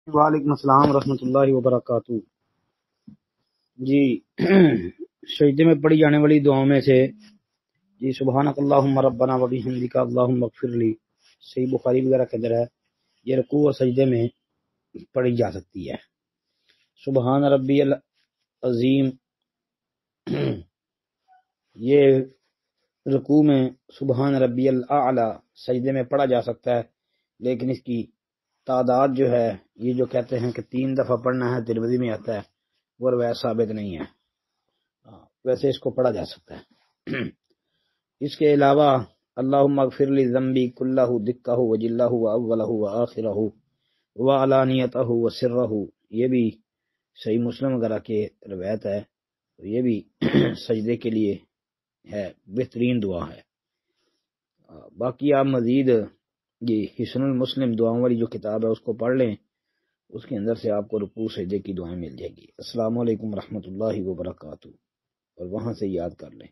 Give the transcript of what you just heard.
وعلیکم السلام ورحمۃ اللہ وبرکاتہ۔ جی سجدے میں پڑھی جانے والی دعاؤں میں سے جی سبحانک اللہم ربنا و بحمدک اللہم اغفر لی، صحیح بخاری وغیرہ کے اندر ہے، یہ رکوع اور سجدے میں پڑھی جا سکتی ہے۔ سبحان ربی العظیم، یہ رکوع میں سبحان ربی الاعلی سجدے میں پڑھا جا سکتا ہے، لیکن اس کی تعداد جو ہے، یہ جو کہتے ہیں کہ 3 دفعہ پڑھنا ہے، ترمذی میں آتا ہے، وہ روایت ثابت نہیں ہے۔ ویسے اس کو پڑھا جا سکتا ہے۔ اس کے علاوہ اللہم اغفر لی ذنبی کلہ دکہ و جلہ و اولہ و آخرہ و علانیتہ و سرہ، یہ بھی صحیح مسلم وغیرہ کے روایت ہے، یہ بھی سجدے کے لیے ہے، بہترین دعا ہے۔ باقی آپ مزید یہ حسن المسلم دعاؤں والی جو کتاب ہے اس کو پڑھ لیں، اس کے اندر سے آپ کو رکوع سجدے کی دعائیں مل جائے گی۔ السلام علیکم ورحمۃ اللہ وبرکاتہ، اور وہاں سے یاد کر لیں۔